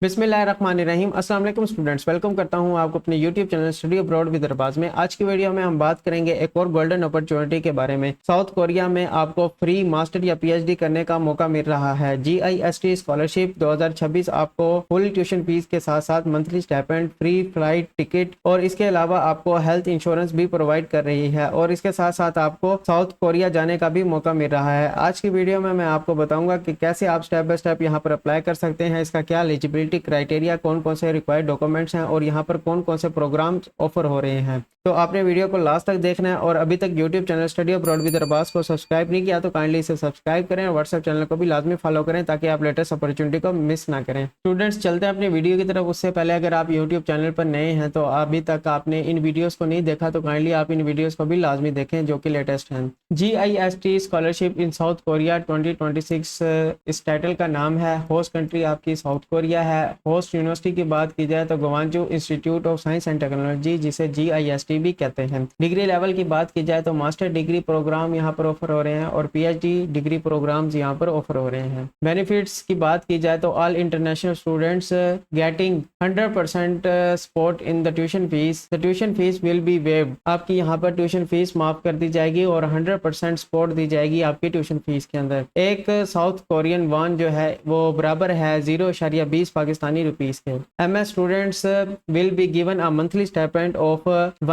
बिस्मिल्लाहिर्रहमानिर्रहीम। अस्सलाम वालेकुम स्टूडेंट्स, वेलकम करता हूं आपको अपने YouTube channel study abroad with Arbaz में। आज की वीडियो में हम बात करेंगे एक और गोल्डन अपॉर्चुनिटी के बारे में। साउथ कोरिया में आपको फ्री मास्टर या पीएचडी करने का मौका मिल रहा है। जीआईएसटी स्कॉलरशिप 2026 आपको फुल ट्यूशन फीस के साथ साथ monthly stipend, free flight ticket और इसके अलावा आपको हेल्थ इंश्योरेंस भी प्रोवाइड कर रही है और इसके साथ साथ आपको साउथ कोरिया जाने का भी मौका मिल रहा है। आज की वीडियो में मैं आपको बताऊंगा कि कैसे आप स्टेप बाय स्टेप यहाँ पर अप्लाई कर सकते हैं, इसका क्या एलिजिबिलिटी क्राइटेरिया, कौन कौन से रिक्वायर्ड डॉक्यूमेंट्स हैं और यहाँ पर कौन कौन से प्रोग्राम्स ऑफर हो रहे हैं। तो आपने वीडियो को लास्ट तक देखना है और अभी तक YouTube channel study abroad with Arbaz को सब्सक्राइब नहीं किया तो काइंडली इसे सब्सक्राइब करें और व्हाट्सएप चैनल को भी लाजमी फॉलो करें ताकि आप लेटेस्ट अपॉर्चुनिटी को मिस ना करें। स्टूडेंट्स, चलते हैं अपनी वीडियो की तरफ। उससे पहले अगर आप यूट्यूब चैनल पर नए हैं तो अभी तक आपने इन वीडियोस को नहीं देखा तो काइंडली आप इन वीडियोस को भी लाजमी देखें जो कि लेटेस्ट हैं। GIST scholarship in South Korea 2026 इस टाइटल का नाम है। होस्ट कंट्री आपकी साउथ कोरिया है। होस्ट यूनिवर्सिटी की बात की जाए तो Gwangju Institute of Science and Technology, जिसे जीआईएसटी भी कहते हैं। डिग्री लेवल की बात की जाए तो मास्टर डिग्री प्रोग्राम यहाँ पर ऑफर हो रहे हैं और पीएचडी डिग्री प्रोग्राम्स यहाँ पर ऑफर हो रहे हैं। बेनिफिट्स की बात की जाए तो all international students getting 100% support in the tuition fees. The tuition fees will be waived. आपकी यहाँ पर ट्यूशन फीस माफ कर दी जाएगी और 100% सपोर्ट दी जाएगी आपकी ट्यूशन फीस के अंदर। एक साउथ कोरियन वॉन जो है वो बराबर है 0.20 पाकिस्तानी रुपीस के। MS students will be given a monthly stipend of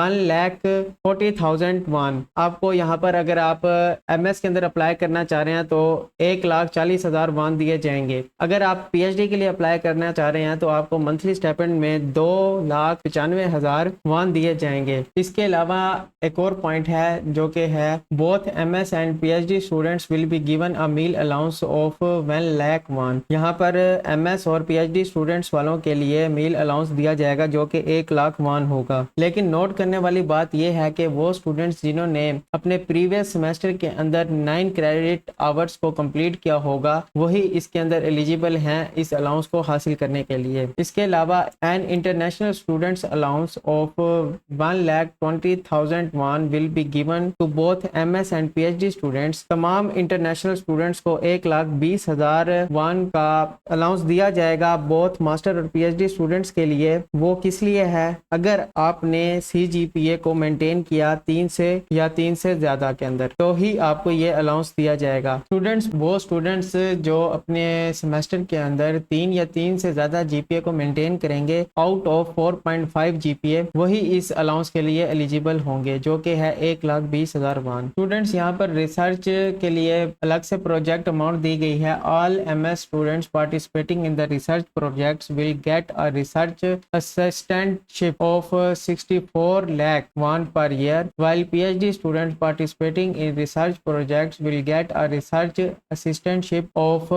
1,40,000 won. आपको यहाँ पर अगर आप MS के अंदर अप्लाई करना चाह रहे हैं तो 1,40,000 वॉन दिए जाएंगे। अगर आप PhD के लिए अप्लाई करना चाह रहे हैं तो आपको मंथली स्टाइपेंड में 2,95,000 वॉन दिए जाएंगे। इसके अलावा एक और पॉइंट है जो कि है both MS and PhD students will be given a meal allowance of 1 lakh won. यहाँ पर MS और PhD स्टूडेंट्स वालों के लिए मील अलाउंस दिया जाएगा जो कि 1 लाख वॉन होगा। लेकिन नोट करने वाली बात यह है कि वो स्टूडेंट्स जिन्होंने अपने प्रीवियस सेमेस्टर के अंदर 9 क्रेडिट आवर्स को कंप्लीट किया होगा वही इसके अंदर एलिजिबल हैं इस अलाउंस को हासिल करने के लिए। इसके अलावा an international students allowance of 1,20,000 won will be given to both MS and PhD students. तमाम इंटरनेशनल स्टूडेंट्स को 1,20,000 वॉन का अलाउंस दिया जाएगा बोथ मास्टर और PhD स्टूडेंट्स के लिए। वो किस लिए है? अगर आपने CGPA को मेंटेन किया 3 से या 3 से ज्यादा के अंदर तो ही आपको ये अलाउंस दिया जाएगा। स्टूडेंट्स, वो स्टूडेंट्स जो अपने सेमेस्टर के अंदर 3 या 3 से ज्यादा GPA को मेंटेन करेंगे आउट ऑफ 4.5 GPA वही इस अलाउंस के लिए एलिजिबल होंगे जो कि है 1,20,000 वॉन। स्टूडेंट्स, यहाँ पर रिसर्च के लिए अलग से प्रोजेक्ट अमाउंट दी गई है। All MS students participating in the research projects will get a research assistantship of 64 lakh won per year, while PhD students participating in research projects will get a research assistantship of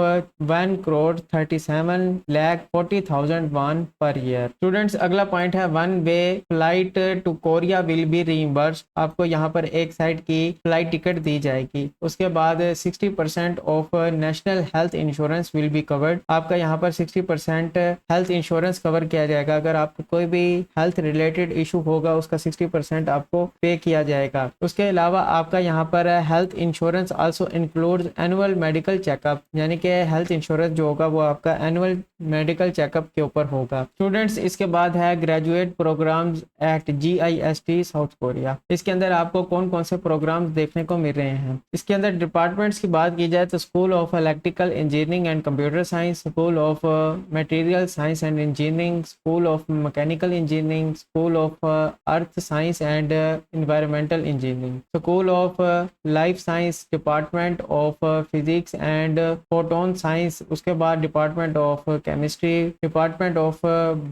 1,37 lakh 40,000 won per year। Students, अगला point है one way flight to Korea will be reimbursed. आपको यहाँ पर एक side की flight ticket दी जाएगी। उसके बाद 60% of national health insurance will be covered. आपका यहाँ पर 60% हेल्थ इंश्योरेंस कवर किया जाएगा। अगर आपको कोई भी हेल्थ रिलेटेड इशू होगा उसका 60% आपको पे किया जाएगा। उसके अलावा आपका यहाँ पर health insurance also includes annual medical checkup, यानी कि हेल्थ इंश्योरेंस जो होगा वो आपका एनुअल मेडिकल चेकअप के ऊपर होगा। स्टूडेंट्स, इसके बाद है graduate programs at GIST South Korea. इसके अंदर आपको कौन कौन से प्रोग्राम्स देखने को मिल रहे हैं। इसके अंदर डिपार्टमेंट्स की बात की जाए तो school of electrical engineering and computer science, school of material science and engineering, school of mechanical engineering, school of earth science and environmental engineering, school of life science, department of physics and photon science. उसके बाद department of chemistry, department of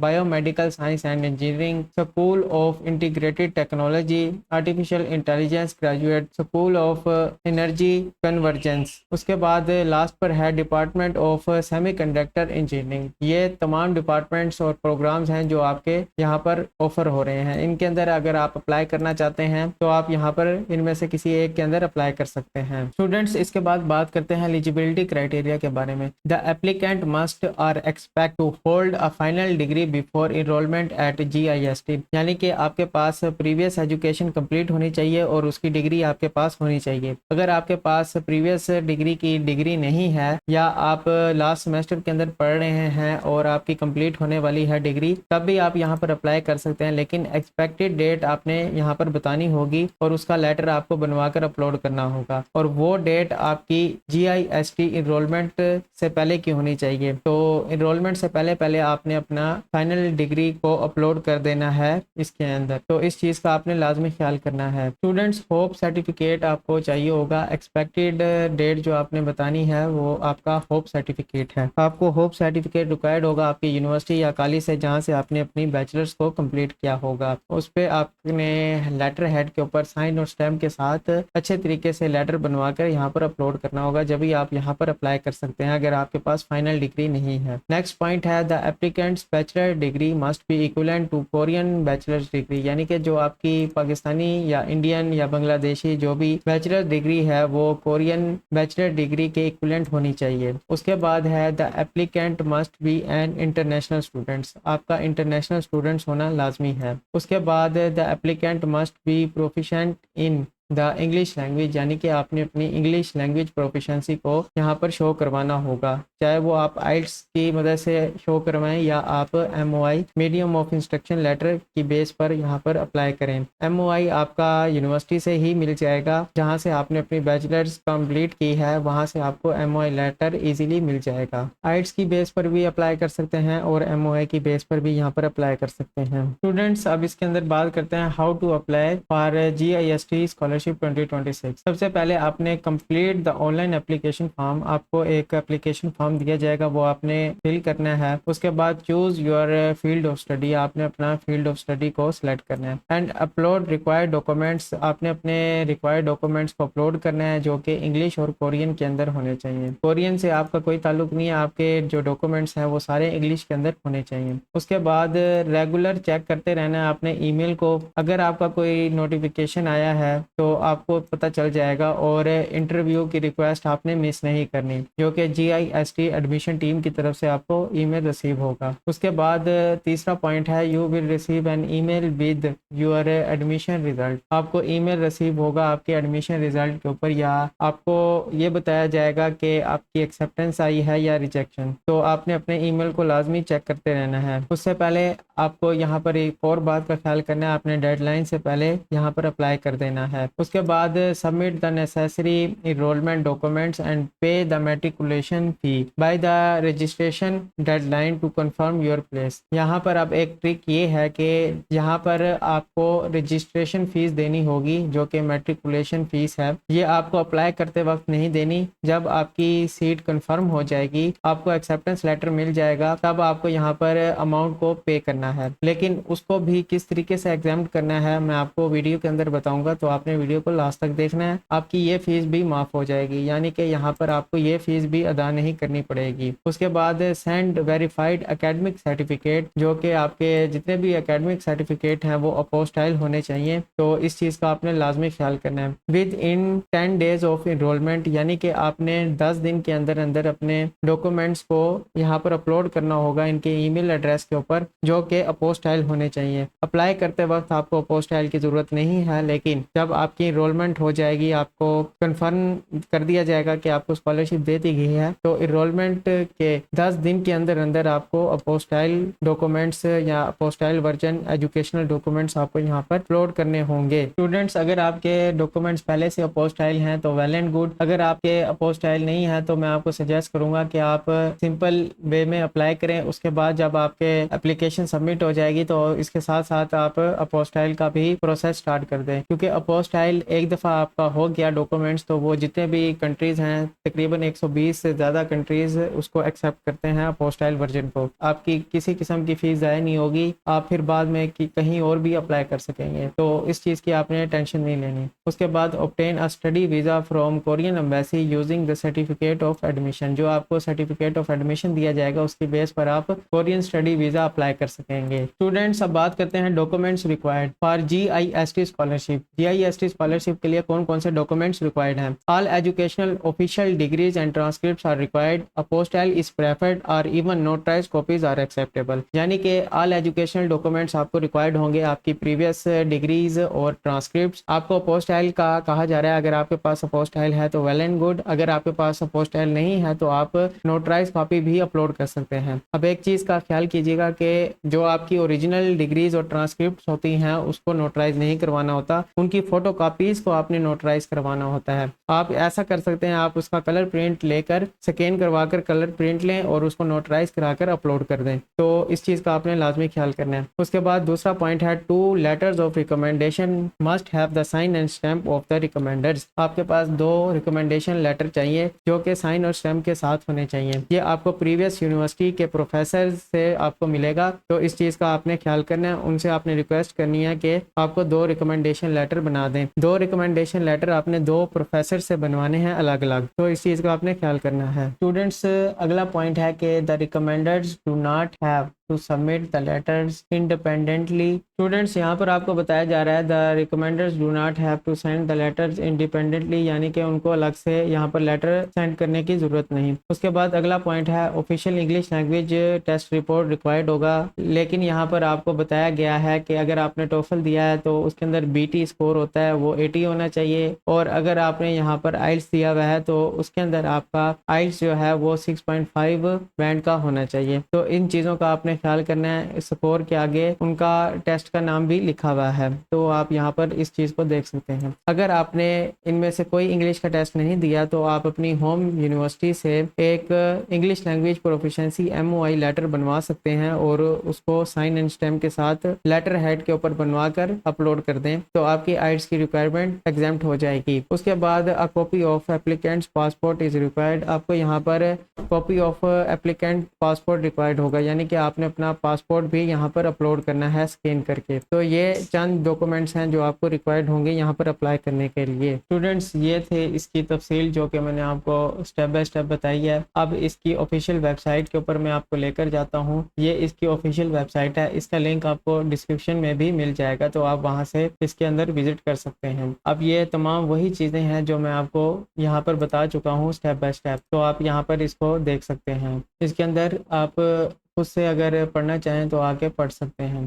biomedical science and engineering, school of integrated technology artificial intelligence graduate, school of energy convergence. उसके बाद last पर है department of semiconductor engineering. ये तमाम departments और programmes हैं जो आपके यहाँ पर ऑफर हो रहे हैं। इनके अंदर अगर आप अप्लाई करना चाहते हैं तो आप यहाँ पर इनमें से किसी एक के अंदर अप्लाई कर सकते हैं। स्टूडेंट्स, इसके बाद बात करते हैं एलिजिबिलिटी क्राइटेरिया के बारे में। The applicant must are expect to hold a final degree before enrolment at GIST, यानी कि आपके पास प्रीवियस एजुकेशन कंप्लीट होनी चाहिए और उसकी डिग्री आपके पास होनी चाहिए। अगर आपके पास प्रीवियस डिग्री की डिग्री नहीं है या आप लास्ट सेमेस्टर के अंदर पढ़ रहे हैं और आपकी कंप्लीट होने वाली है डिग्री, तब भी आप यहाँ पर अप्लाई कर सकते हैं, लेकिन एक्सपेक्टेड डेट आपने यहाँ पर बतानी होगी और उसका लेटर आपको बनवा कर अपलोड करना होगा, और वो डेट आपकी GIST इनरोलमेंट से पहले की होनी चाहिए। तो इनरोलमेंट से पहले पहले आपने अपना फाइनल डिग्री को अपलोड कर देना है इसके अंदर, तो इस चीज़ का आपने लाजमी ख्याल करना है। स्टूडेंट्स होप सर्टिफिकेट आपको चाहिए होगा। एक्सपेक्टेड डेट जो आपने बतानी है वो आपका होप सर्टिफिकेट है। आपको होप सर्टिफिकेट रिक्वायर्ड होगा आपकी यूनिवर्सिटी या कॉलेज से जहाँ से आपने अपनी बैचलर्स को कंप्लीट किया होगा। उस पर आपने लेटर हेड के ऊपर साइन और स्टैम्प के साथ अच्छे तरीके से लेटर बनवा कर यहाँ पर अपलोड करना होगा, जब भी आप यहाँ पर अप्लाई कर सकते हैं अगर आपके पास फाइनल डिग्री नहीं है। नेक्स्ट पॉइंट है the applicant's bachelor degree must be equivalent to Korean bachelor's degree, यानी कि जो आपकी पाकिस्तानी या इंडियन या बांग्लादेशी जो भी बैचलर डिग्री है वो कोरियन बैचलर डिग्री के इक्विवेलेंट होनी चाहिए। उसके बाद है the applicant must be N international students, आपका इंटरनेशनल स्टूडेंट्स होना लाजमी है। उसके बाद the applicant must be proficient in the English language, यानी कि आपने अपनी इंग्लिश लैंग्वेज प्रोफिशेंसी को यहाँ पर शो करवाना होगा, चाहे वो आप आइल्स की मदद से शो करवाएं या आप MOI medium of instruction letter की बेस पर यहाँ पर अप्लाई करें। MOI आपका यूनिवर्सिटी से ही मिल जाएगा, जहाँ से आपने अपनी बैचलर्स कंप्लीट की है वहाँ से आपको MOI लेटर इजीली मिल जाएगा। आइल्स की बेस पर भी अप्लाई कर सकते हैं और MOI की बेस पर भी यहाँ पर अप्लाई कर सकते हैं। स्टूडेंट्स अब इसके अंदर बात करते हैं how to apply for GIST scholarship 2026। सबसे पहले आपने complete the online application form, आपको एक एप्लीकेशन फॉर्म दिया जाएगा वो आपने फिल करना है। उसके बाद choose your field of study, आपने अपना फील्ड ऑफ स्टडी को सिलेक्ट करना है। एंड अपलोड रिक्वायर्ड डॉक्यूमेंट्स, आपने अपने रिक्वायर्ड डॉक्यूमेंट्स को अपलोड करना है जो कि इंग्लिश और कोरियन के अंदर होने चाहिए। कोरियन से आपका कोई ताल्लुक नहीं है, आपके जो डॉक्यूमेंट्स हैं वो सारे इंग्लिश के अंदर होने चाहिए। उसके बाद रेगुलर चेक करते रहना है आपने ईमेल को, अगर आपका कोई नोटिफिकेशन आया है तो आपको पता चल जाएगा, और इंटरव्यू की रिक्वेस्ट आपने मिस नहीं करनी जो कि GIST एडमिशन टीम की तरफ से आपको ईमेल रिसीव होगा। उसके बाद तीसरा पॉइंट है you will receive an email with your admission result, आपको ईमेल रिसीव होगा आपके एडमिशन रिजल्ट के ऊपर, या आपको ये बताया जाएगा कि आपकी एक्सेप्टेंस आई है या रिजेक्शन। तो आपने अपने ईमेल को लाजमी चेक करते रहना है। उससे पहले आपको यहाँ पर एक और बात का ख्याल करना है, आपने डेडलाइन से पहले यहाँ पर अप्लाई कर देना है। उसके बाद submit the necessary enrolment documents and pay the matriculation fee by the registration deadline to confirm your place. यहाँ पर अब एक ट्रिक ये है कि यहाँ पर आपको रजिस्ट्रेशन फीस देनी होगी जो कि मैट्रिकुलेशन फीस है, ये आपको अप्लाई करते वक्त नहीं देनी। जब आपकी सीट कंफर्म हो जाएगी, आपको एक्सेप्टेंस लेटर मिल जाएगा, तब आपको यहाँ पर अमाउंट को पे करना है। लेकिन उसको भी किस तरीके से एग्जाम्प्ट करना है मैं आपको वीडियो के अंदर बताऊंगा, तो आपने वीडियो को लास्ट तक देखना है। आपकी ये फीस भी माफ हो जाएगी, यानी कि यहाँ पर आपको ये फीस भी अदा नहीं करनी पड़ेगी। उसके बाद सेंड वेरीफाइड एकेडमिक सर्टिफिकेट, जो कि आपके जितने भी एकेडमिक सर्टिफिकेट हैं वो अपोस्टाइल होने चाहिए, तो इस चीज़ का आपने लाजमी ख्याल करना है। Within 10 days of enrolment, यानी कि आपने 10 दिन के अंदर अंदर अपने डॉक्यूमेंट्स को यहाँ पर अपलोड करना होगा इनके ईमेल एड्रेस के ऊपर, जो कि अपोस्टाइल होने चाहिए। अप्लाई करते वक्त आपको अपोस्टाइल की ज़रूरत नहीं है, लेकिन जब आपकी इनरोलमेंट हो जाएगी आपको कंफर्म कर दिया जाएगा कि आपको स्कॉलरशिप दे दी गई है, तो इनरोलमेंट के 10 दिन के अंदर अंदर आपको अपोस्टाइल डॉक्यूमेंट्स या अपोस्टाइल वर्जन एजुकेशनल डॉक्यूमेंट्स आपको यहाँ पर अपलोड करने होंगे। स्टूडेंट्स अगर आपके डॉक्यूमेंट्स पहले से अपोस्टाइल हैं तो वेल एंड गुड, अगर आपके अपोस्टाइल नहीं है तो मैं आपको सजेस्ट करूंगा कि आप सिंपल वे में अप्लाई करें। उसके बाद जब आपके एप्लीकेशन सबमिट हो जाएगी तो इसके साथ साथ आप अपोस्टाइल का भी प्रोसेस स्टार्ट कर दें, क्योंकि अपोस्टाइल एक दफ़ा आपका हो गया डॉक्यूमेंट्स तो वो जितने भी कंट्रीज़ हैं तकरीबन 120 से ज़्यादा कंट्रीज़ उसको एक्सेप्ट करते हैं अपोस्टाइल वर्जन को। आपकी किसी किस्म की फ़ीस ज़ाया नहीं होगी, आप फिर बाद में कहीं और भी अप्लाई कर सकेंगे, तो इस चीज़ की आपने टेंशन नहीं लेनी। उसके बाद obtain a study visa from Korean embassy using the certificate of admission, जो आपको सर्टिफिकेट ऑफ एडमिशन दिया जाएगा उसकी बेस पर आप कोरियन स्टडी वीज़ा अप्लाई कर सकें। मिलेंगे। स्टूडेंट्स, अब बात करते हैं documents required for GIST scholarship. GIST scholarship के लिए कौन कौन से डॉक्यूमेंट्स रिक्वायर्ड हैं? All educational official degrees and transcripts are required, apostille is preferred or even notarised copies are acceptable. यानी कि ऑल एजुकेशनल डॉक्यूमेंट्स आपको रिक्वायर्ड होंगे, आपकी प्रीवियस डिग्रीज और ट्रांसक्रिप्ट्स। आपको अपोस्टाइल का कहा जा रहा है, अगर आपके पास अपोस्टाइल है तो वेल एंड गुड, अगर आपके पास अपोस्टाइल नहीं है तो आप नोटराइज कॉपी भी अपलोड कर सकते हैं। अब एक चीज़ का ख्याल कीजिएगा कि जो आपकी ओरिजिनल डिग्रीज और ट्रांसक्रिप्ट होती हैं उसको नोटराइज नहीं करवाना होता, उनकी फोटो कॉपीज को आपने नोटराइज करवाना होता है। आप ऐसा कर सकते हैं, आप उसका कलर प्रिंट लेकर स्कैन करवा कर कलर प्रिंट लें और उसको नोटराइज कराकर अपलोड कर दें। तो इस चीज़ का आपने लाजमी ख्याल करना है। उसके बाद दूसरा पॉइंट है 2 letters of recommendation must have the sign and stamp of the recommenders. आपके पास 2 रिकमेंडेशन लेटर चाहिए जो कि साइन और स्टैम्प के साथ होने चाहिए। ये आपको प्रीवियस यूनिवर्सिटी के प्रोफेसर से आपको मिलेगा, तो इस चीज़ का आपने ख्याल करना है। उनसे आपने रिक्वेस्ट करनी है कि आपको 2 रिकमेंडेशन लेटर बना दें। 2 रिकमेंडेशन लेटर आपने 2 प्रोफेसर से बनवाने हैं अलग अलग, तो इस चीज़ का आपने ख्याल करना है। स्टूडेंट्स, अगला पॉइंट है कि the recommenders do not have to submit the letters independently. Students, यहाँ पर आपको बताया जा रहा है the recommenders do not have to send the letters independently, यानी कि उनको अलग से यहाँ पर लेटर सेंड करने की ज़रूरत नहीं। उसके बाद अगला पॉइंट है official English language test report required होगा, लेकिन यहाँ पर आपको बताया गया है कि अगर आपने टोफल दिया है तो उसके अंदर BT स्कोर होता है वो 80 होना चाहिए, और अगर आपने यहाँ पर आइल्स दिया हुआ है तो उसके अंदर आपका आइल्स जो है वो 6.5 बैंड का होना चाहिए। तो इन चीज़ों का आपने ख्याल करना है। स्कोर के आगे उनका टेस्ट का नाम भी लिखा हुआ है, तो आप यहाँ पर इस चीज़ को देख सकते हैं। अगर आपने इनमें से कोई इंग्लिश का टेस्ट नहीं दिया तो आप अपनी होम यूनिवर्सिटी से एक English language proficiency MOI letter बनवा सकते हैं और उसको साइन एंड स्टैम्प के साथ लेटर हेड के ऊपर बनवा कर अपलोड कर दें, तो आपकी आइल्स की रिक्वायरमेंट एग्जाम्प्ट हो जाएगी। उसके बाद a copy of applicants passport is required. आपको यहाँ पर copy of applicant passport required होगा, यानी कि आपने अपना पासपोर्ट भी यहाँ पर अपलोड करना है स्कैन करके। तो ये चंद डॉक्यूमेंट्स हैं जो आपको रिक्वायर्ड होंगे यहाँ पर अप्लाई करने के लिए। स्टूडेंट्स, ये थे इसकी तफसील जो कि मैंने आपको स्टेप बाय स्टेप बताई है। अब इसकी ऑफिशियल वेबसाइट के ऊपर मैं आपको लेकर जाता हूँ। ये इसकी ऑफिशियल वेबसाइट है, इसका लिंक आपको डिस्क्रिप्शन में भी मिल जाएगा, तो आप वहाँ से इसके अंदर विजिट कर सकते हैं। अब ये तमाम वही चीज़ें हैं जो मैं आपको यहाँ पर बता चुका हूँ स्टेप बाय स्टेप, तो आप यहाँ पर इसको देख सकते हैं। इसके अंदर आप खुद से अगर पढ़ना चाहें तो आके पढ़ सकते हैं।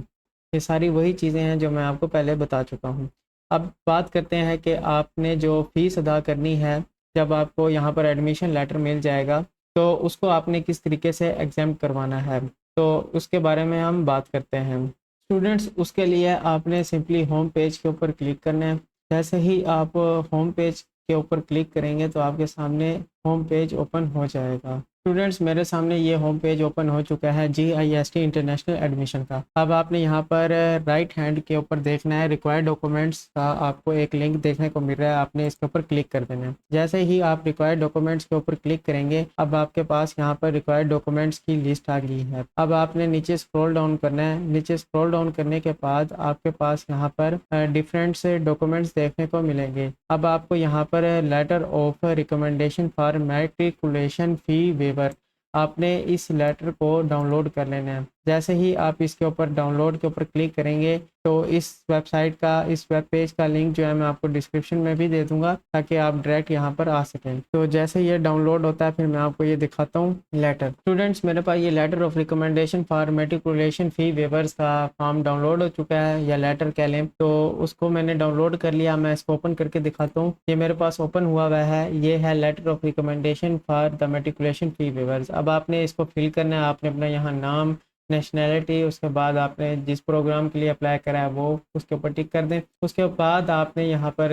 ये सारी वही चीज़ें हैं जो मैं आपको पहले बता चुका हूँ। अब बात करते हैं कि आपने जो फ़ीस अदा करनी है जब आपको यहाँ पर एडमिशन लेटर मिल जाएगा, तो उसको आपने किस तरीके से एग्जाम्प्ट करवाना है, तो उसके बारे में हम बात करते हैं। स्टूडेंट्स, उसके लिए आपने सिंपली होम पेज के ऊपर क्लिक करना है। जैसे ही आप होम पेज के ऊपर क्लिक करेंगे तो आपके सामने होम पेज ओपन हो जाएगा। स्टूडेंट्स, मेरे सामने ये होम पेज ओपन हो चुका है GIST इंटरनेशनल एडमिशन का। अब आपने यहाँ पर राइट हैंड के ऊपर देखना है, रिक्वायर्ड डॉक्यूमेंट्स का आपको एक लिंक देखने को मिल रहा है, आपने इसके ऊपर क्लिक कर देना है। जैसे ही आप रिक्वायर्ड डॉक्यूमेंट्स के ऊपर क्लिक करेंगे, अब आपके पास यहाँ पर रिक्वायर्ड डॉक्यूमेंट्स की लिस्ट आ गई है। अब आपने नीचे स्क्रॉल डाउन करना है। नीचे स्क्रॉल डाउन करने के बाद आपके पास यहाँ पर डिफरेंट से डॉक्यूमेंट्स देखने को मिलेंगे। अब आपको यहाँ पर letter of recommendation for matriculation fee waiver, आपने इस लेटर को डाउनलोड कर लेना है। जैसे ही आप इसके ऊपर डाउनलोड के ऊपर क्लिक करेंगे तो इस वेबसाइट का, इस वेब पेज का लिंक जो है मैं आपको डिस्क्रिप्शन में भी दे दूंगा ताकि आप डायरेक्ट यहाँ पर आ सकें। तो जैसे ये डाउनलोड होता है फिर मैं आपको ये दिखाता हूँ लेटर। स्टूडेंट्स, मेरे पास ये letter of recommendation for matriculation fee waivers का फॉर्म डाउनलोड हो चुका है, या लेटर कह लें, तो उसको मैंने डाउनलोड कर लिया। मैं इसको ओपन करके दिखाता हूँ। ये मेरे पास ओपन हुआ हुआ है, ये है letter of recommendation for the matriculation fee waivers. अब आपने इसको फिल करना है। आपने अपना यहाँ नाम, नेशनैलिटी, उसके बाद आपने जिस प्रोग्राम के लिए अप्लाई करा है वो उसके ऊपर टिक कर दें। उसके बाद आपने यहाँ पर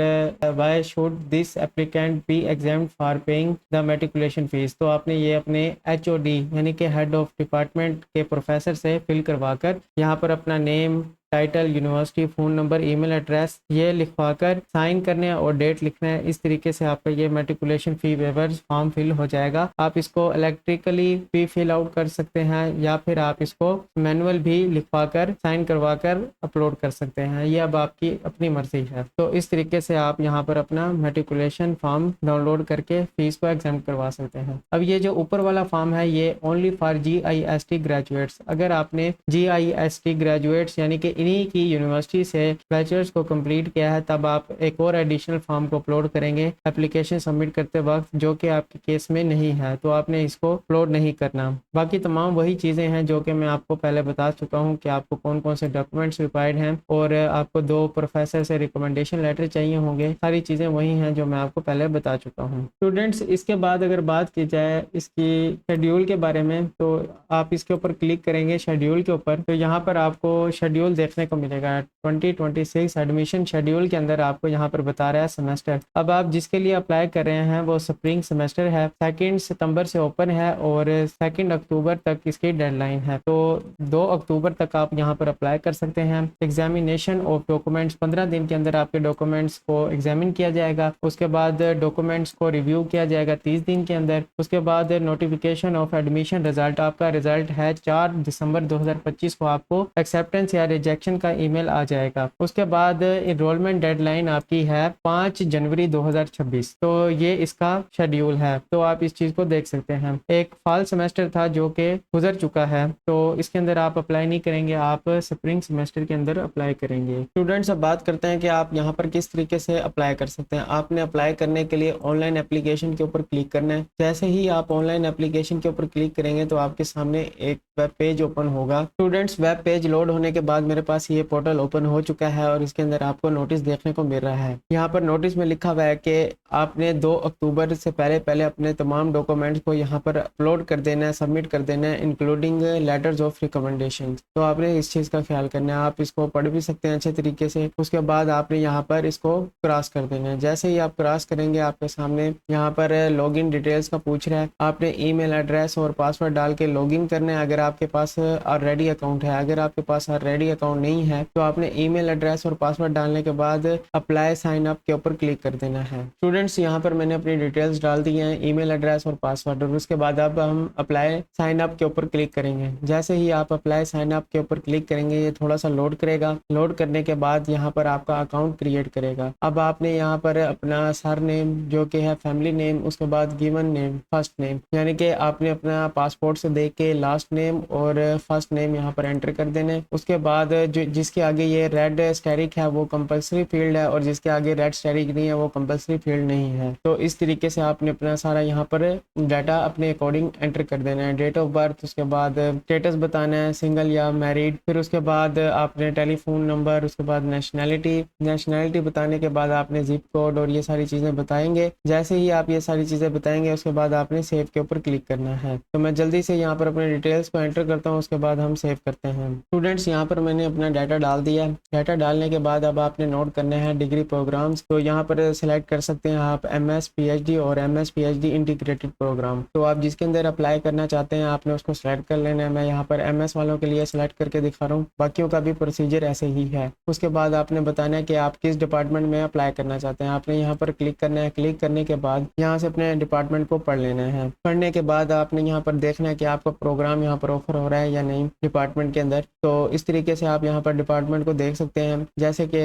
why should this applicant be exempted for paying the matriculation fees, तो आपने ये अपने HOD यानी कि हेड ऑफ डिपार्टमेंट के प्रोफेसर से फिल करवा कर यहाँ पर अपना name, title, university, phone number, email address ये लिखवा कर साइन करने और डेट लिखना है। इस तरीके से आपका ये matriculation fee waiver form fill हो जाएगा। आप इसको इलेक्ट्रिकली भी फिल आउट कर सकते हैं या फिर आप इसको मैनुअल भी लिखवा कर साइन करवा कर अपलोड कर सकते हैं। ये अब आपकी अपनी मर्जी है। तो इस तरीके से आप यहाँ पर अपना मैट्रिकुलेशन फॉर्म डाउनलोड करके फीस को एग्जाम करवा सकते हैं। अब ये जो ऊपर वाला फॉर्म है ये ओनली फॉर GIST ग्रेजुएट्स। अगर आपने GIST ग्रेजुएट्स यानी कि इन्हीं की यूनिवर्सिटी से बैचलर्स को कंप्लीट किया है तब आप एक और एडिशनल फॉर्म को अपलोड करेंगे एप्लीकेशन सबमिट करते वक्त, जो कि आपके केस में नहीं है, तो आपने इसको अपलोड नहीं करना। बाकी तमाम वही चीज़ें हैं जो कि मैं आपको पहले बता चुका हूँ कि आपको कौन कौन से डॉक्यूमेंट्स रिक्वायर्ड हैं और आपको 2 प्रोफेसर से रिकमेंडेशन लेटर चाहिए होंगे। सारी चीज़ें वही हैं जो मैं आपको पहले बता चुका हूँ। स्टूडेंट्स, इसके बाद अगर बात की जाए इसकी शेड्यूल के बारे में, तो आप इसके ऊपर क्लिक करेंगे शेड्यूल के ऊपर, तो यहाँ पर आपको शेड्यूल देखने को मिलेगा 2026 एडमिशन शेड्यूल के अंदर आपको यहाँ पर बता रहा है सेमेस्टर। अब आप जिसके लिए अप्लाई कर रहे हैं वो स्प्रिंग सेमेस्टर है, 2 सितंबर से ओपन है और 2 अक्टूबर तक इसकी डेडलाइन है। तो 2 अक्टूबर तक आप यहाँ पर अप्लाई कर सकते हैं। एग्जामिनेशन ऑफ डॉक्यूमेंट्स, 15 दिन के अंदर आपके डॉक्यूमेंट्स को एग्जामिन किया जाएगा। उसके बाद डॉक्यूमेंट्स को रिव्यू किया जाएगा 30 दिन के अंदर। उसके बाद नोटिफिकेशन ऑफ एडमिशन रिजल्ट, आपका रिजल्ट है 4 दिसंबर 2025 को आपको एक्सेप्टेंस या रिजेक्शन का ईमेल आ जाएगा। उसके बाद इनरोलमेंट डेडलाइन आपकी है 5 जनवरी 2026। तो ये इसका शेड्यूल है, तो आप इस चीज़ को देख सकते हैं। एक फॉल सेमेस्टर था जो कि गुजर चुका है, तो इसके अंदर आप अप्लाई नहीं करेंगे, आप स्प्रिंग सेमेस्टर के अंदर अप्लाई करेंगे। स्टूडेंट्स, अब बात करते हैं कि आप यहाँ पर किस तरीके से अप्लाई कर सकते हैं। आपने अप्लाई करने के लिए ऑनलाइन एप्लीकेशन के ऊपर क्लिक करना है। जैसे ही आप ऑनलाइन एप्लीकेशन के ऊपर क्लिक करेंगे तो आपके सामने एक वेब पेज ओपन होगा। स्टूडेंट्स, वेब पेज लोड होने के बाद मेरे पास ये पोर्टल ओपन हो चुका है और इसके अंदर आपको नोटिस देखने को मिल रहा है। यहाँ पर नोटिस में लिखा हुआ है कि आपने 2 अक्टूबर से पहले अपने तमाम डॉक्यूमेंट्स को यहाँ पर अपलोड कर देना है, सबमिट कर देना है, इंक्लूडिंग लेटर्स ऑफ रिकमेंडेशन। तो आपने इस चीज़ का ख्याल करना है। आप इसको पढ़ भी सकते हैं अच्छे तरीके से। उसके बाद आपने यहाँ पर इसको क्रॉस कर देना है। जैसे ही आप क्रॉस करेंगे आपके सामने यहाँ पर लॉगिन डिटेल्स का पूछ रहा है। आपने ईमेल एड्रेस और पासवर्ड डाल के लॉगिन करना है अगर आपके पास ऑलरेडी अकाउंट है। अगर आपके पास ऑलरेडी अकाउंट नहीं है तो आपने ईमेल एड्रेस और पासवर्ड डालने के बाद अप्लाई साइन अप के ऊपर क्लिक कर देना है। स्टूडेंट्स, यहाँ पर मैंने अपनी डिटेल्स डाल दी हैं, ईमेल एड्रेस और पासवर्ड, और उसके बाद अब हम अप्लाई साइन अप के ऊपर क्लिक करेंगे। जैसे ही आप अप्लाई साइन अप के ऊपर क्लिक करेंगे ये थोड़ा सा लोड करेगा। लोड करने के बाद यहाँ पर आपका अकाउंट क्रिएट करेगा। अब आपने यहाँ पर अपना सर नेम जो कि है फैमिली नेम, उसके बाद गिवन नेम, फर्स्ट नेम, यानी कि आपने अपना पासपोर्ट से देख के लास्ट नेम और फर्स्ट नेम यहाँ पर एंटर कर देने। उसके बाद जो जिसके आगे ये रेड स्टेरिक है वो कंपलसरी फील्ड है और जिसके आगे रेड स्टेरिक नहीं है वो कंपलसरी फील्ड नहीं है। तो इस तरीके से आपने अपना सारा यहाँ पर डाटा अपने अकॉर्डिंग एंटर कर देना है। डेट ऑफ बर्थ, उसके बाद स्टेटस बताना है, सिंगल या मैरिड, फिर उसके बाद आपने टेलीफोन नंबर, उसके बाद नेशनैलिटी बताने के बाद आपने जिप कोड और ये सारी चीज़ें बताएंगे। जैसे ही आप ये सारी चीज़ें बताएंगे उसके बाद आपने सेव के ऊपर क्लिक करना है। तो मैं जल्दी से यहाँ पर अपने डिटेल्स को एंटर करता हूँ, उसके बाद हम सेव करते हैं। स्टूडेंट्स, यहाँ पर मैंने अपना डाटा डाल दिया। डाटा डालने के बाद अब आपने नोट करना है डिग्री प्रोग्राम्स। तो यहाँ पर सिलेक्ट कर सकते हैं आप MS PhD और MS PhD इंटीग्रेटेड प्रोग्राम। तो आप जिसके अंदर अप्लाई करना चाहते हैं आपने उसको सिलेक्ट कर लेना है। मैं यहाँ पर MS वालों के लिए सिलेक्ट करके दिखा रहा हूँ, बाकियों का भी प्रोसीजर ऐसे ही है। उसके बाद आपने बताना है कि आप किस डिपार्टमेंट में अप्लाई करना चाहते हैं। आपने यहाँ पर क्लिक करना है। क्लिक करने के बाद यहाँ से अपने डिपार्टमेंट को पढ़ लेना है। पढ़ने के बाद आपने यहाँ पर देखना है कि आपका प्रोग्राम यहाँ पर ऑफर हो रहा है या नहीं डिपार्टमेंट के अंदर। तो इस तरीके से आप यहाँ पर डिपार्टमेंट को देख सकते हैं। जैसे कि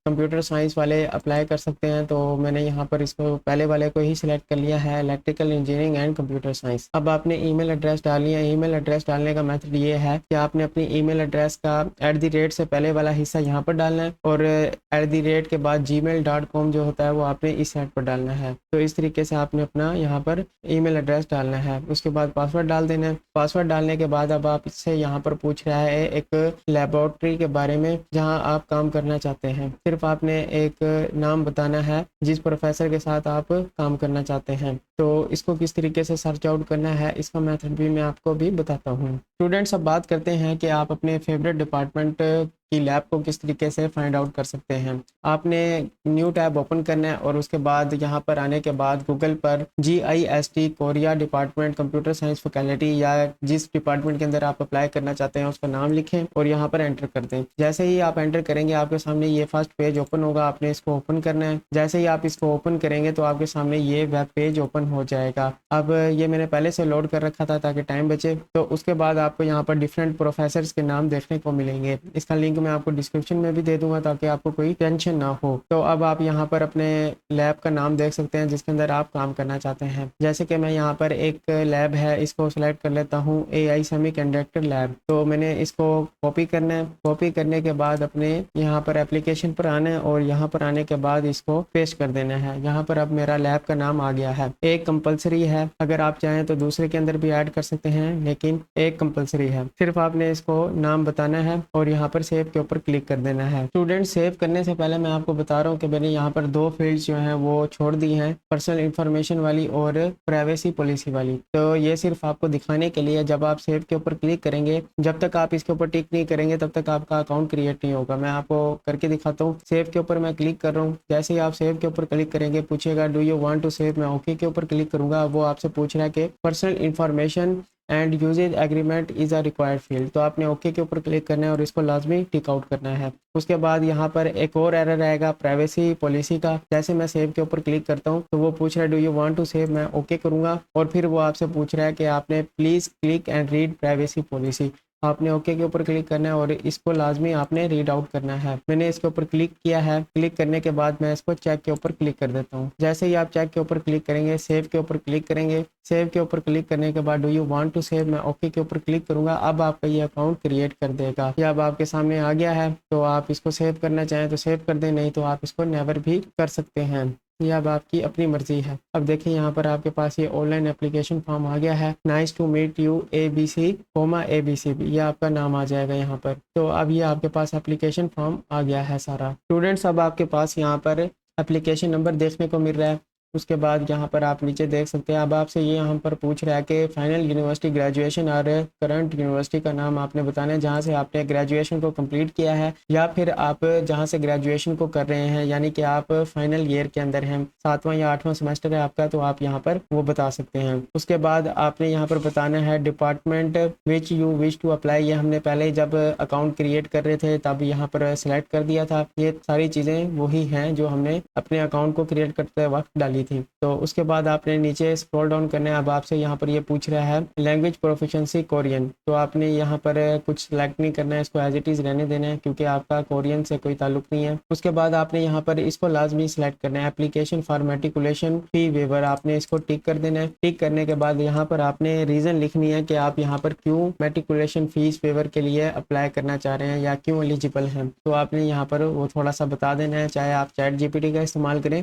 कंप्यूटर साइंस वाले अप्लाई कर सकते हैं, तो मैंने यहाँ पर इसको पहले वाले को ही सिलेक्ट कर लिया है, electrical engineering and computer science. अब आपने ईमेल एड्रेस डाली है। ईमेल एड्रेस डालने का मेथड ये है कि आपने अपनी ईमेल एड्रेस का @ से पहले वाला हिस्सा यहाँ पर डालना है और @ के बाद gmail.com जो होता है वो आपने इस साइड पर डालना है। तो इस तरीके से आपने अपना यहाँ पर ईमेल एड्रेस डालना है। उसके बाद पासवर्ड डाल देना है। पासवर्ड डालने के बाद अब आप इससे यहाँ पर पूछ रहा है एक लेबोरेटरी के बारे में जहाँ आप काम करना चाहते हैं। सिर्फ आपने एक नाम बताना है जिस प्रोफेसर के साथ आप काम करना चाहते हैं। तो इसको किस तरीके से सर्च आउट करना है इसका मेथड भी मैं आपको भी बताता हूँ। स्टूडेंट्स, अब बात करते हैं कि आप अपने फेवरेट डिपार्टमेंट की लैब को किस तरीके से फाइंड आउट कर सकते हैं। आपने न्यू टैब ओपन करना है और उसके बाद यहाँ पर आने के बाद गूगल पर GIST Korea department computer science faculty या जिस डिपार्टमेंट के अंदर आप अप्लाई करना चाहते हैं उसका नाम लिखें और यहाँ पर एंटर कर दें। जैसे ही आप एंटर करेंगे आपके सामने ये फर्स्ट पेज ओपन होगा, आपने इसको ओपन करना है। जैसे ही आप इसको ओपन करेंगे तो आपके सामने ये वेब पेज ओपन हो जाएगा। अब ये मैंने पहले से लोड कर रखा था ताकि टाइम बचे। तो उसके बाद आपको यहाँ पर डिफरेंट प्रोफेसर्स के नाम देखने को मिलेंगे। इसका लिंक मैं आपको डिस्क्रिप्शन में भी दे दूंगा ताकि आपको कोई टेंशन ना हो। तो अब आप यहाँ पर अपने लैब का नाम देख सकते हैं जिसके अंदर आप काम करना चाहते हैं। जैसे कि मैं यहाँ पर एक लैब है, इसको सिलेक्ट कर लेता हूँ, AI सेमीकंडक्टर लैब। तो मैंने इसको कॉपी करना है। कॉपी करने के बाद अपने यहाँ पर एप्लीकेशन पर आना है और यहाँ पर आने के बाद इसको पेस्ट कर देना है। यहाँ पर अब मेरा लैब का नाम आ गया है। एक कंपलसरी है, अगर आप चाहें तो दूसरे के अंदर भी ऐड कर सकते हैं, लेकिन एक कंपलसरी है। सिर्फ आपने इसको नाम बताना है और यहाँ पर सेव के ऊपर क्लिक कर देना है। स्टूडेंट, सेव करने से पहले मैं आपको बता रहा हूँ कि मैंने यहाँ पर दो फील्ड्स जो हैं वो छोड़ दी हैं, पर्सनल इंफॉर्मेशन वाली और प्राइवेसी पॉलिसी वाली। तो ये सिर्फ आपको दिखाने के लिए, जब आप सेव के ऊपर क्लिक करेंगे, जब तक आप इसके ऊपर टिक नहीं करेंगे तब तक आपका अकाउंट क्रिएट नहीं होगा। मैं आपको करके दिखाता हूँ। सेव के ऊपर मैं क्लिक कर रहा हूँ। जैसे ही आप सेव के ऊपर क्लिक करेंगे पूछेगा do you want to save. मैं ओके के ऊपर क्लिक करूंगा। वो आपसे पूछ रहा है कि personal information and usages agreement is a required field. तो आपने ओके के ऊपर क्लिक करना है और इसको लाजमी टिक आउट करना है। उसके बाद यहाँ पर एक और एरर आएगा प्राइवेसी पॉलिसी का। जैसे मैं सेव के ऊपर क्लिक करता हूँ तो वो पूछ रहा है do you want to save. मैं ओके करूँगा और फिर वो आपसे पूछ रहा है कि आपने please click and read privacy policy. आपने ओके के ऊपर क्लिक करना है और इसको लाजमी आपने रीड आउट करना है। मैंने इसके ऊपर क्लिक किया है। क्लिक करने के बाद मैं इसको चेक के ऊपर क्लिक कर देता हूँ। जैसे ही आप चेक के ऊपर क्लिक करेंगे, सेव के ऊपर क्लिक करेंगे। सेव के ऊपर क्लिक करने के बाद do you want to save, मैं ओके के ऊपर क्लिक करूंगा। अब आपका ये अकाउंट क्रिएट कर देगा। ये अब आपके सामने आ गया है। तो आप इसको सेव करना चाहें तो सेव कर दें, नहीं तो आप इसको नेवर भी कर सकते हैं। ये अब आपकी अपनी मर्जी है। अब देखिए यहाँ पर आपके पास ये ऑनलाइन एप्लीकेशन फॉर्म आ गया है। Nice to meet you ABC, ABCB, ये आपका नाम आ जाएगा यहाँ पर। तो अब ये आपके पास एप्लीकेशन फॉर्म आ गया है सारा। स्टूडेंट्स, अब आपके पास यहाँ पर एप्लीकेशन नंबर देखने को मिल रहा है। उसके बाद यहाँ पर आप नीचे देख सकते हैं। अब आपसे ये यहाँ पर पूछ रहा है कि फाइनल यूनिवर्सिटी ग्रेजुएशन और करंट यूनिवर्सिटी का नाम आपने बताना है जहाँ से आपने ग्रेजुएशन को कंप्लीट किया है, या फिर आप जहाँ से ग्रेजुएशन को कर रहे हैं, यानी कि आप फाइनल ईयर के अंदर हैं, 7वां या 8वां सेमेस्टर है आपका, तो आप यहाँ पर वो बता सकते हैं। उसके बाद आपने यहाँ पर बताना है department which you wish to apply. ये हमने पहले जब अकाउंट क्रिएट कर रहे थे तब यहाँ पर सिलेक्ट कर दिया था। ये सारी चीज़ें वही हैं जो हमने अपने अकाउंट को क्रिएट करते वक्त डाली थी। तो उसके बाद आपने नीचे स्क्रॉल डाउन करना है। अब आपसे यहाँ पर ये पूछ रहा है लैंग्वेज प्रोफिशिएंसी कोरियन। तो आपने यहाँ पर कुछ सेलेक्ट नहीं करना है, इसको एज इट इज़ रहने देना है क्योंकि आपका कोरियन से कोई ताल्लुक नहीं है। उसके बाद आपने यहाँ पर इसको लाजमी सेलेक्ट करना है, application for matriculation fee waiver. आपने इसको टिक कर देना है। टिक करने के बाद यहाँ पर आपने रीज़न लिखनी है कि आप यहाँ पर क्यों मेट्रिकुलेशन फीस वेवर के लिए अप्लाई करना चाह रहे हैं या क्यों एलिजिबल हैं। तो आपने यहाँ पर वो थोड़ा सा बता देना है। चाहे आप ChatGPT का इस्तेमाल करें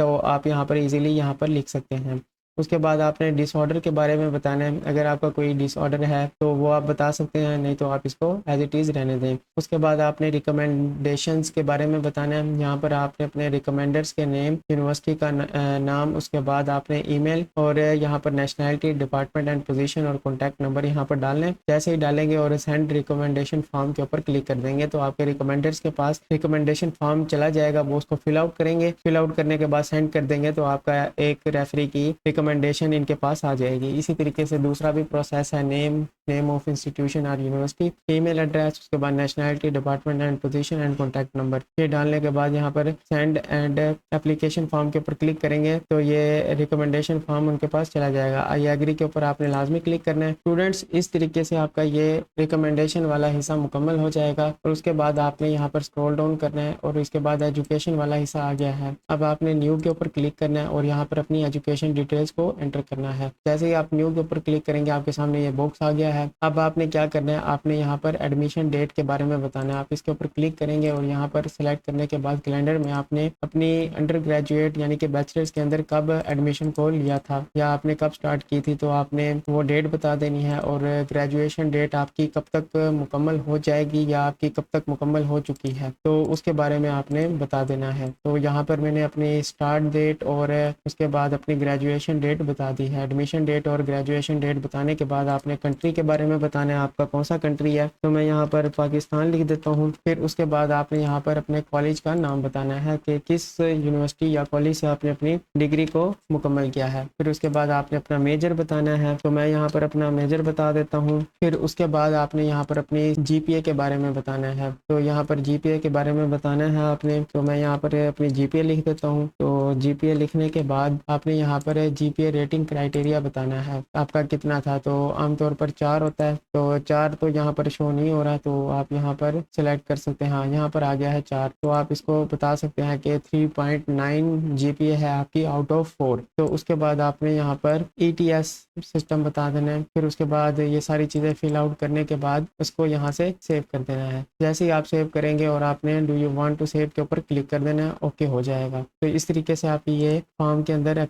तो आप यहाँ पर इजीली यहाँ पर लिख सकते हैं। उसके बाद आपने डिसऑर्डर के बारे में बताना है। अगर आपका कोई डिसऑर्डर है तो वो आप बता सकते हैं, नहीं तो आप इसको एज इट इज़ रहने दें। उसके बाद आपने रिकमेंडेशंस के बारे में बताना है। यहाँ पर आपने अपने रिकमेंडर्स के नेम, यूनिवर्सिटी का नाम, उसके बाद आपने ईमेल और यहाँ पर नेशनैलिटी, डिपार्टमेंट एंड पोजीशन और कॉन्टैक्ट नंबर यहाँ पर डालना है। जैसे ही डालेंगे और सेंड रिकमेंडेशन फॉर्म के ऊपर क्लिक कर देंगे तो आपके रिकमेंडर्स के पास रिकमेंडेशन फॉर्म चला जाएगा। वो उसको फिल आउट करेंगे। फिल आउट करने के बाद सेंड कर देंगे तो आपका एक रेफरी की रिकमेंडेशन इनके पास आ जाएगी। इसी तरीके से दूसरा भी प्रोसेस है, नेम ऑफ इंस्टीट्यूशन और यूनिवर्सिटी, ईमेल एड्रेस, उसके बाद nationality, department and position and contact number. ये डालने के बाद यहाँ पर सेंड एंड एप्लीकेशन फॉर्म के ऊपर क्लिक करेंगे तो ये रिकमेंडेशन फॉर्म उनके पास चला जाएगा। आई एग्री के ऊपर आपने लाजमी क्लिक करना है। स्टूडेंट्स, इस तरीके से आपका ये रिकमेंडेशन वाला हिस्सा मुकम्मल हो जाएगा और उसके बाद आपने यहाँ पर स्क्रॉल डाउन करना है और इसके बाद एजुकेशन वाला हिस्सा आ गया है। अब आपने न्यू के ऊपर क्लिक करना है और यहाँ पर अपनी एजुकेशन डिटेल्स को एंटर करना है। जैसे ही आप न्यू के ऊपर क्लिक करेंगे आपके सामने ये बॉक्स आ गया है। अब आपने क्या करना है, आपने यहाँ पर एडमिशन डेट के बारे में बताना है। आप इसके ऊपर क्लिक करेंगे और यहाँ पर सिलेक्ट करने के बाद कैलेंडर में आपने अपनी अंडर ग्रेजुएट यानी कि बैचलर्स के अंदर कब एडमिशन को लिया था या आपने कब स्टार्ट की थी, तो आपने वो डेट बता देनी है और ग्रेजुएशन डेट आपकी कब तक मुकम्मल हो जाएगी या आपकी कब तक मुकम्मल हो चुकी है, तो उसके बारे में आपने बता देना है। तो यहाँ पर मैंने अपनी स्टार्ट डेट और उसके बाद अपनी ग्रेजुएशन डेट बता दी है। एडमिशन डेट और ग्रेजुएशन डेट बताने के बाद आपने कंट्री के बारे में बताना है आपका कौन सा कंट्री है, तो मैं यहाँ पर पाकिस्तान लिख देता हूँ। फिर उसके बाद आपने यहाँ पर अपने कॉलेज का नाम बताना है कि किस यूनिवर्सिटी या कॉलेज से आपने अपनी डिग्री को मुकम्मल किया है। फिर उसके बाद आपने अपना मेजर बताना है, तो मैं यहाँ पर अपना मेजर बता देता हूँ। फिर उसके बाद आपने यहाँ पर अपनी जीपीए के बारे में बताना है, तो यहाँ पर जीपीए के बारे में बताना है आपने, तो मैं यहाँ पर अपनी जीपीए लिख देता हूँ। तो जीपीए लिखने के बाद आपने यहाँ पर जीपीए रेटिंग क्राइटेरिया बताना है आपका कितना था। तो आमतौर पर 4 होता है, तो 4 तो यहाँ पर शो नहीं हो रहा, तो आप यहाँ पर सिलेक्ट कर सकते हैं। हाँ, यहाँ पर आ गया है 4, तो आप इसको बता सकते हैं कि 3.9 जीपीए है आपकी आउट ऑफ 4। तो उसके बाद आपने यहाँ पर ईटीएस सिस्टम बता देना है। फिर उसके बाद ये सारी चीज़ें फिल आउट करने के बाद उसको यहाँ से सेव कर देना है। जैसे ही आप सेव करेंगे और आपने do you want to save के ऊपर क्लिक कर देना है, ओके हो जाएगा। तो इस तरीके से आपकी ये फॉर्म के अंदर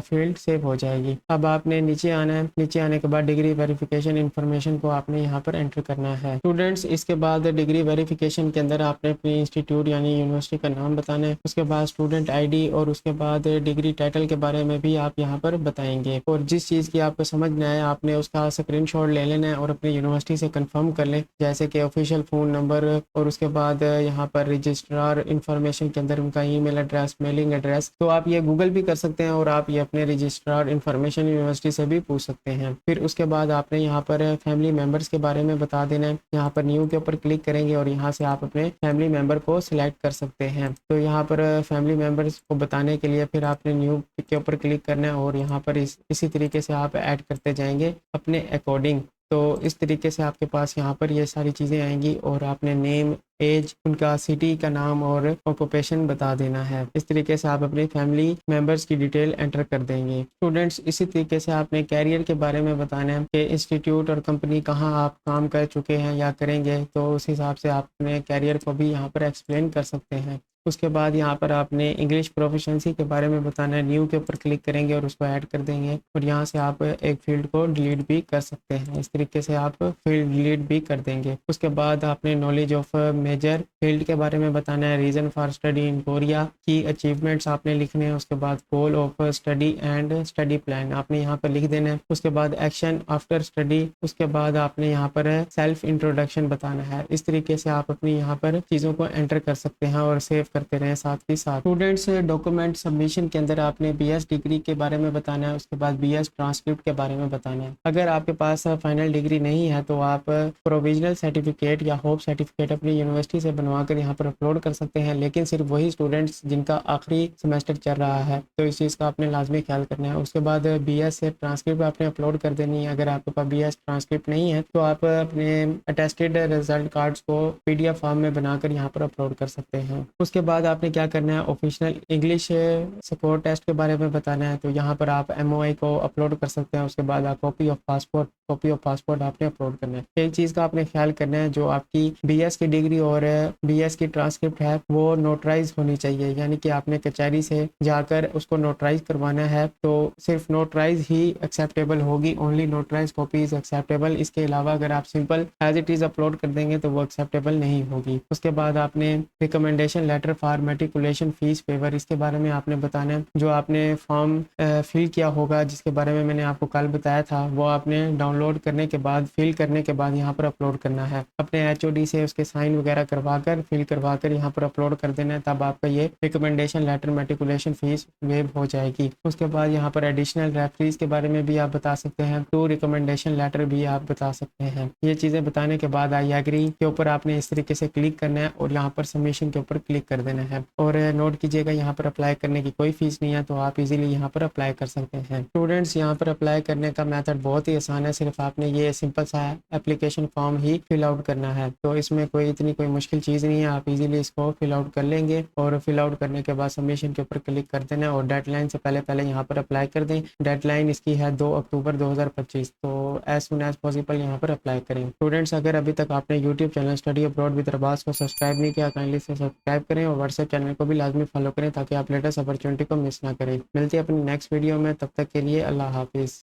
फील्ड सेव हो जाएगी। अब आपने नीचे आना है, नीचे आने के बाद डिग्री वेरिफिकेशन इन्फॉर्मेशन को आपने यहाँ पर एंटर करना है। स्टूडेंट्स, इसके बाद डिग्री वेरिफिकेशन के अंदर आपने अपनी इंस्टीट्यूट यानी यूनिवर्सिटी का नाम बताना है, उसके बाद स्टूडेंट आईडी और उसके बाद डिग्री टाइटल के बारे में भी आप यहाँ पर बताएंगे। और जिस चीज़ की आपको समझ में आए आपने उसका स्क्रीनशॉट ले लेना है और अपनी यूनिवर्सिटी से कंफर्म कर लें, जैसे कि ऑफिशियल फ़ोन नंबर और उसके बाद यहाँ पर रजिस्ट्रार इन्फॉर्मेशन के अंदर उनका ईमेल एड्रेस, मेलिंग एड्रेस। तो आप ये गूगल भी कर सकते हैं और आप ये अपने रजिस्ट्रार इन्फॉर्मेशन यूनिवर्सिटी से भी पूछ सकते हैं। फिर उसके बाद आपने यहाँ पर फैमिली मेम्बर्स के बारे में बता देना है। यहाँ पर न्यू के ऊपर क्लिक करेंगे और यहाँ से आप अपने फैमिली मेम्बर को सिलेक्ट कर सकते हैं। तो यहाँ पर फैमिली मेम्बर्स को बताने के लिए फिर आपने न्यू के ऊपर क्लिक करना है और यहाँ पर इसी तरीके से आप ऐड करते जाएंगे अपने अकॉर्डिंग। तो इस तरीके से आपके पास यहाँ पर ये सारी चीज़ें आएंगी और आपने नेम, एज, उनका सिटी का नाम और ऑक्यूपेशन बता देना है। इस तरीके से आप अपने फैमिली मेंबर्स की डिटेल एंटर कर देंगे। स्टूडेंट्स, इसी तरीके से आपने कैरियर के बारे में बताना है कि इंस्टीट्यूट और कंपनी कहाँ आप काम कर चुके हैं या करेंगे, तो उस हिसाब से आप अपने कैरियर को भी यहाँ पर एक्सप्लेन कर सकते हैं। उसके बाद यहाँ पर आपने इंग्लिश प्रोफिशिएंसी के बारे में बताना है। न्यू के ऊपर क्लिक करेंगे और उसको ऐड कर देंगे और यहाँ से आप एक फील्ड को डिलीट भी कर सकते हैं। इस तरीके से आप फील्ड डिलीट भी कर देंगे। उसके बाद आपने नॉलेज ऑफ मेजर फील्ड के बारे में बताना है। Reason for study in Korea की अचीवमेंट्स आपने लिखने हैं। उसके बाद goal of study and study plan आपने यहाँ पर लिख देना है। उसके बाद एक्शन आफ्टर स्टडी, उसके बाद आपने यहाँ पर सेल्फ इंट्रोडक्शन बताना है। इस तरीके से आप अपनी यहाँ पर चीज़ों को एंटर कर सकते हैं और सेव करते रहें साथ ही साथ। स्टूडेंट्स, डॉक्यूमेंट सबमिशन के अंदर आपने बीएस डिग्री के बारे में बताना है। उसके बाद बीएस ट्रांसक्रिप्ट के बारे में बताना है। अगर आपके पास फाइनल डिग्री नहीं है तो आप प्रोविजनल सर्टिफिकेट या होप सर्टिफिकेट अपनी यूनिवर्सिटी से बनवा कर यहाँ पर अपलोड कर सकते हैं, लेकिन सिर्फ वही स्टूडेंट्स जिनका आखिरी सेमेस्टर चल रहा है, तो इस चीज़ का आपने लाजमी ख्याल करना है। उसके बाद बीएस से ट्रांसक्रिप्ट आपने अपलोड कर देनी है। अगर आपके पास बीएस ट्रांसक्रिप्ट नहीं है तो आप अपने अटेस्टेड रिजल्ट कार्ड्स को पीडीएफ फॉर्म में बनाकर यहाँ पर अपलोड कर सकते हैं। उसके बाद आपने क्या करना है, ऑफिशियल इंग्लिश सपोर्ट टेस्ट के बारे में बताना है। तो यहाँ पर आप एमओआई को अपलोड कर सकते हैं। उसके बाद आप कॉपी ऑफ पासपोर्ट आपने अपलोड करना है। एक चीज़ का आपने ख्याल करना है, जो आपकी बीएस की डिग्री और बीएस की ट्रांसक्रिप्ट है वो नोटराइज होनी चाहिए, यानी कि आपने कचहरी से जाकर उसको नोटराइज करवाना है। तो सिर्फ नोटराइज ही एक्सेप्टेबल होगी, only notarize copy is acceptable. इसके अलावा अगर आप simple as it is upload कर देंगे तो वो एक्सेप्टेबल नहीं होगी। उसके बाद आपने recommendation letter for matriculation fees waiver, इसके बारे में आपने बताना है। जो आपने फॉर्म फिल किया होगा, जिसके बारे में मैंने आपको कल बताया था, वो आपने डाउनलोड करने के बाद, फिल करने के बाद यहाँ पर अपलोड करना है। अपने एचओडी से उसके साइन वगैरह करवाकर, फिल करवाकर यहाँ पर अपलोड कर देना है, तब आपका ये recommendation letter matriculation fees waive हो जाएगी। उसके बाद यहाँ पर एडिशनल रेफरीज के बारे में भी आप बता सकते हैं, टू रिकमेंडेशन लेटर भी आप बता सकते हैं। ये चीज़ें बताने के बाद आई एग्री के ऊपर आपने इस तरीके से क्लिक करना है और यहाँ पर सबमिशन के ऊपर क्लिक कर देना है। और नोट कीजिएगा, यहाँ पर अप्लाई करने की कोई फीस नहीं है, तो आप इजीली यहाँ पर अप्लाई कर सकते हैं। स्टूडेंट्स, यहाँ पर अप्लाई करने का मेथड बहुत ही आसान है। सिर्फ आपने ये सिंपल सा एप्लीकेशन फॉर्म ही फिल आउट करना है, तो इसमें कोई मुश्किल चीज़ नहीं है। आप इजीली इसको फिल आउट कर लेंगे और फिल आउट करने के बाद सबमिशन के ऊपर क्लिक कर देना और डेडलाइन से पहले यहाँ पर अप्लाई कर दें। डेडलाइन इसकी है 2 अक्टूबर 2025, तो एज सुन एज पॉसिबल यहाँ पर अप्लाई करें। स्टूडेंट्स, अगर अभी तक आपने YouTube channel study abroad with Arbaz को सब्सक्राइब नहीं किया, काइंडली से सब्सक्राइब करें और व्हाट्सएप चैनल को भी लाजमी फॉलो करें ताकि आप लेटेस्ट अपॉर्चुनिटी को मिस ना करें। मिलते हैं अपनी नेक्स्ट वीडियो में, तब तक के लिए अल्लाह हाफिज़।